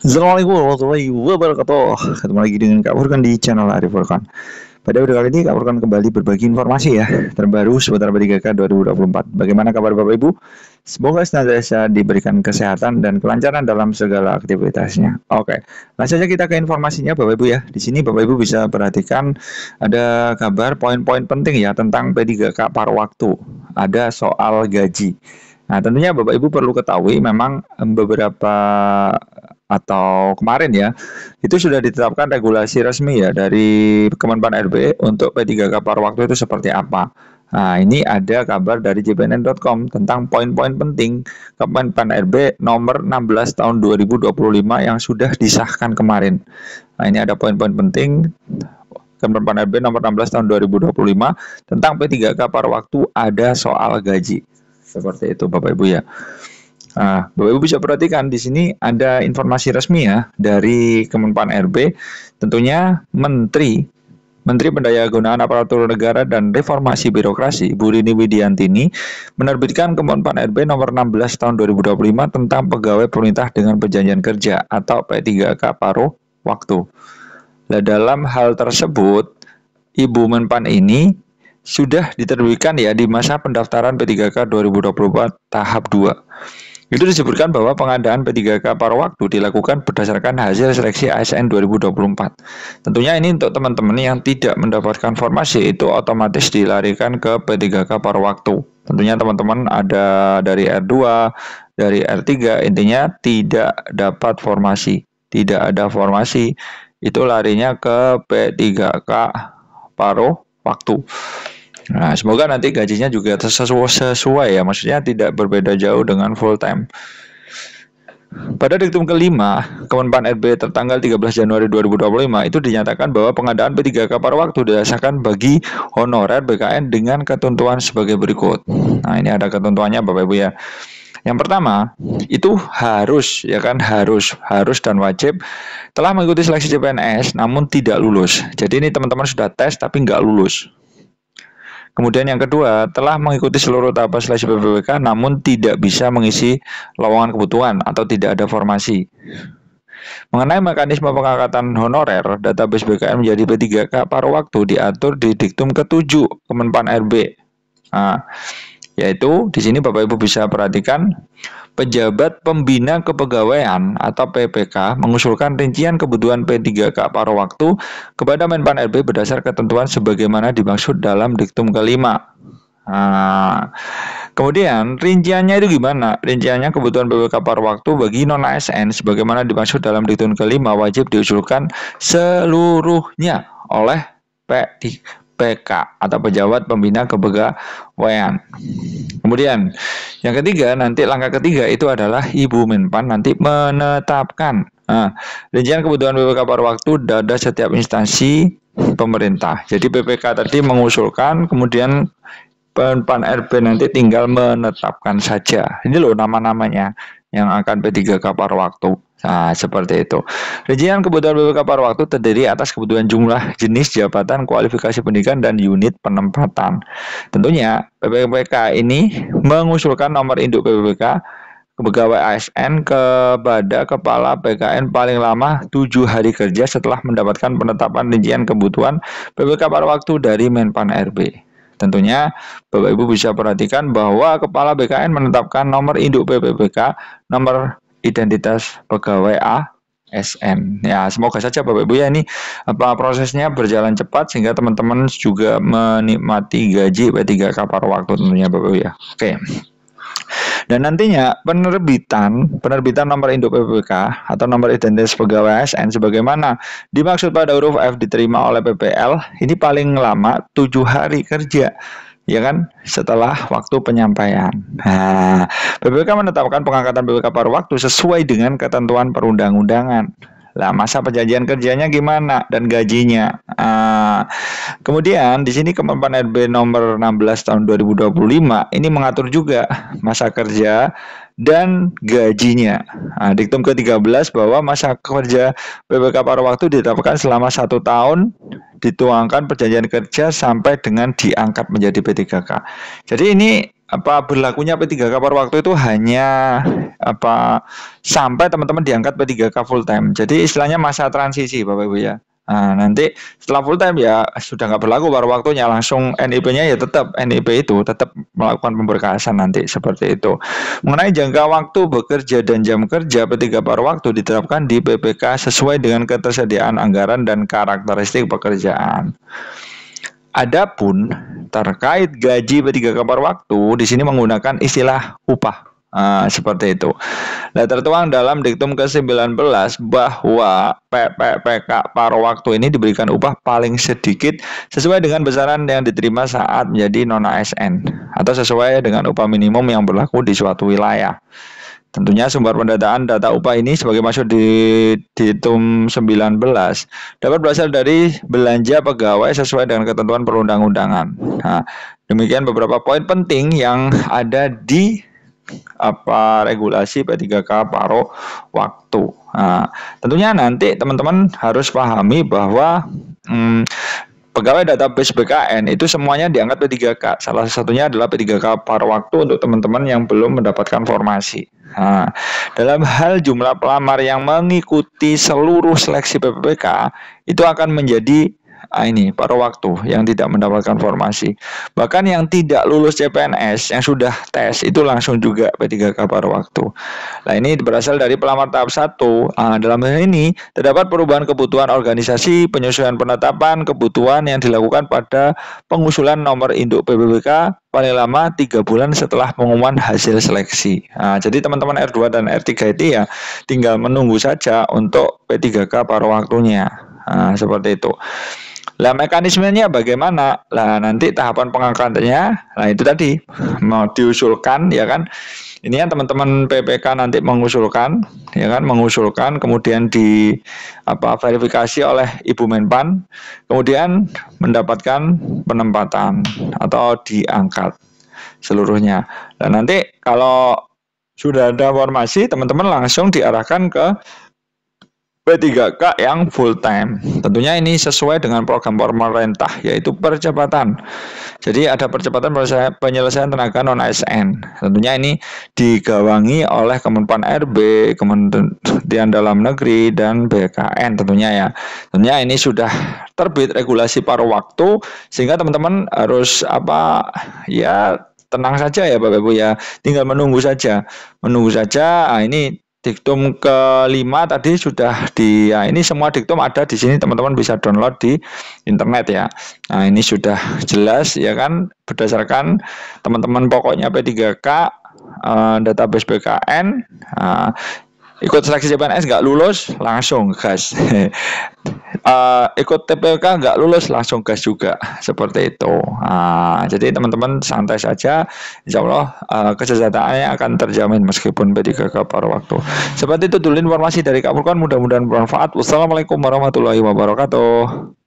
Assalamualaikum warahmatullahi wabarakatuh. Ketemu lagi dengan Kak Furkan di channel Arif Furkan. Pada video kali ini Kak Furkan kembali berbagi informasi ya terbaru seputar P3K 2024. Bagaimana kabar Bapak Ibu? Semoga senantiasa diberikan kesehatan dan kelancaran dalam segala aktivitasnya. Oke, langsung saja kita ke informasinya Bapak Ibu ya. Di sini Bapak Ibu bisa perhatikan ada kabar poin-poin penting ya tentang P3K paruh waktu. Ada soal gaji. Nah, tentunya Bapak Ibu perlu ketahui memang beberapa atau kemarin ya, itu sudah ditetapkan regulasi resmi ya dari Kemenpan RB untuk P3K paruh waktu itu seperti apa. Nah, ini ada kabar dari jpnn.com tentang poin-poin penting Kemenpan RB nomor 16 tahun 2025 yang sudah disahkan kemarin. Nah, ini ada poin-poin penting Kemenpan RB nomor 16 tahun 2025 tentang P3K paruh waktu ada soal gaji. Seperti itu Bapak Ibu ya. Nah, Bapak Ibu bisa perhatikan di sini ada informasi resmi ya dari Kemenpan RB. Tentunya Menteri Pendayagunaan Aparatur Negara dan Reformasi Birokrasi Bu Rini Widiantini menerbitkan Kemenpan RB nomor 16 tahun 2025 tentang pegawai pemerintah dengan perjanjian kerja atau P3K paruh waktu. Nah, dalam hal tersebut Ibu Menpan ini sudah diterbitkan ya di masa pendaftaran P3K 2024 tahap 2. Itu disebutkan bahwa pengadaan P3K paruh waktu dilakukan berdasarkan hasil seleksi ASN 2024. Tentunya ini untuk teman-teman yang tidak mendapatkan formasi itu otomatis dilarikan ke P3K paruh waktu. Tentunya teman-teman ada dari R2, dari R3, intinya tidak dapat formasi. Tidak ada formasi, itu larinya ke P3K paruh waktu. Nah, semoga nanti gajinya juga sesuai ya, maksudnya tidak berbeda jauh dengan full time. Pada diktum kelima, Kemenpan RB tertanggal 13 Januari 2025 itu dinyatakan bahwa pengadaan P3K paruh waktu dirasakan bagi honorer BKN dengan ketentuan sebagai berikut. Nah, ini ada ketentuannya Bapak Ibu ya. Yang pertama, itu harus dan wajib telah mengikuti seleksi CPNS namun tidak lulus. Jadi ini teman-teman sudah tes tapi nggak lulus. Kemudian yang kedua, telah mengikuti seluruh tahapan seleksi PPWK namun tidak bisa mengisi lowongan kebutuhan atau tidak ada formasi. Mengenai mekanisme pengangkatan honorer, database BKN menjadi P3K paruh waktu diatur di diktum ke-7 Kemenpan RB. Nah, yaitu di sini Bapak Ibu bisa perhatikan pejabat pembina kepegawaian atau PPK mengusulkan rincian kebutuhan P3K paruh waktu kepada Menpan RB berdasar ketentuan sebagaimana dimaksud dalam diktum kelima. Nah, kemudian rinciannya itu gimana? Rinciannya kebutuhan PPK paruh waktu bagi non ASN sebagaimana dimaksud dalam diktum kelima wajib diusulkan seluruhnya oleh PK atau pejabat pembina kepegawaian. Kemudian yang ketiga, nanti langkah ketiga itu adalah Ibu Menpan nanti menetapkan rincian kebutuhan PPK paruh waktu dari setiap instansi pemerintah. Jadi PPK tadi mengusulkan, kemudian Menpan RB nanti tinggal menetapkan saja. Ini loh nama-namanya yang akan P3K paruh waktu. Nah, seperti itu. Rincian kebutuhan PPK paruh waktu terdiri atas kebutuhan jumlah, jenis, jabatan, kualifikasi pendidikan, dan unit penempatan. Tentunya PPK ini mengusulkan nomor induk PPK pegawai ASN kepada kepala PKN paling lama 7 hari kerja setelah mendapatkan penetapan rincian kebutuhan PPK paruh waktu dari Menpan RB. Tentunya Bapak Ibu bisa perhatikan bahwa kepala BKN menetapkan nomor induk PPK, nomor identitas pegawai ASN. Ya, semoga saja Bapak Ibu ya ini prosesnya berjalan cepat sehingga teman-teman juga menikmati gaji P3K paruh waktu tentunya Bapak Ibu ya. Oke. Dan nantinya penerbitan nomor induk PPK atau nomor identitas pegawai ASN sebagaimana dimaksud pada huruf F diterima oleh PPL ini paling lama 7 hari kerja, ya kan, setelah waktu penyampaian. Nah, PPK menetapkan pengangkatan PPK paruh waktu sesuai dengan ketentuan perundang-undangan. Lah, masa perjanjian kerjanya gimana dan gajinya? Kemudian di sini Kemenpan RB nomor 16 tahun 2025 ini mengatur juga masa kerja dan gajinya. Diktum ke-13 bahwa masa kerja PPK paruh waktu ditetapkan selama 1 tahun, dituangkan perjanjian kerja sampai dengan diangkat menjadi P3K. Jadi ini berlakunya P3K paruh waktu itu hanya sampai teman-teman diangkat P3K full time. Jadi istilahnya masa transisi Bapak Ibu ya. Nah, nanti setelah full time ya sudah nggak berlaku paruh waktunya, langsung NIP-nya ya tetap NIP itu tetap melakukan pemberkasan nanti seperti itu. Mengenai jangka waktu bekerja dan jam kerja P3 paruh waktu diterapkan di PPK sesuai dengan ketersediaan anggaran dan karakteristik pekerjaan. Adapun terkait gaji P3K paruh waktu di sini menggunakan istilah upah. Seperti itu. Nah, tertuang dalam diktum ke-19 bahwa PPK paruh waktu ini diberikan upah paling sedikit sesuai dengan besaran yang diterima saat menjadi non-ASN atau sesuai dengan upah minimum yang berlaku di suatu wilayah. Tentunya sumber pendataan data upah ini sebagai maksud di diktum 19 dapat berasal dari belanja pegawai sesuai dengan ketentuan perundang-undangan. Nah, demikian beberapa poin penting yang ada di regulasi P3K paruh waktu. Nah, tentunya nanti teman-teman harus pahami bahwa pegawai database BKN itu semuanya diangkat P3K. Salah satunya adalah P3K paruh waktu untuk teman-teman yang belum mendapatkan formasi. Nah, dalam hal jumlah pelamar yang mengikuti seluruh seleksi PPK itu akan menjadi paruh waktu yang tidak mendapatkan formasi. Bahkan yang tidak lulus CPNS yang sudah tes itu langsung juga P3K paruh waktu. Nah, ini berasal dari pelamar tahap 1. Dalam hal ini terdapat perubahan kebutuhan organisasi, penyesuaian penetapan kebutuhan yang dilakukan pada pengusulan nomor induk PPK paling lama 3 bulan setelah pengumuman hasil seleksi. Jadi teman-teman R2 dan R3 itu ya tinggal menunggu saja untuk P3K paruh waktunya. Seperti itu. Lah, mekanismenya bagaimana? Lah, nanti tahapan pengangkatannya, nah itu tadi mau diusulkan ya kan. Ini yang teman-teman PPK nanti mengusulkan, ya kan, mengusulkan kemudian di verifikasi oleh Ibu Menpan, kemudian mendapatkan penempatan atau diangkat seluruhnya. Dan nanti kalau sudah ada formasi, teman-teman langsung diarahkan ke P3K yang full time. Tentunya ini sesuai dengan program pemerintah yaitu percepatan. Jadi ada percepatan penyelesaian tenaga non-ASN. Tentunya ini digawangi oleh Kemenpan RB, Kementerian Dalam Negeri dan BKN tentunya ya. Tentunya ini sudah terbit regulasi paruh waktu sehingga teman-teman harus tenang saja ya Bapak Ibu ya. Tinggal menunggu saja. Ini diktum ke-5 tadi sudah ini semua diktum ada di sini, teman-teman bisa download di internet ya. Nah, ini sudah jelas ya kan, berdasarkan teman-teman pokoknya P3K database BKN, ikut seleksi CPNS nggak lulus langsung gas. Ikut TPK nggak lulus langsung gas juga, seperti itu. Jadi teman-teman santai saja, insya Allah kesejahteraannya akan terjamin meskipun P3K paruh waktu. Seperti itu dulu informasi dari Kak Furqan, mudah-mudahan bermanfaat. Wassalamualaikum warahmatullahi wabarakatuh.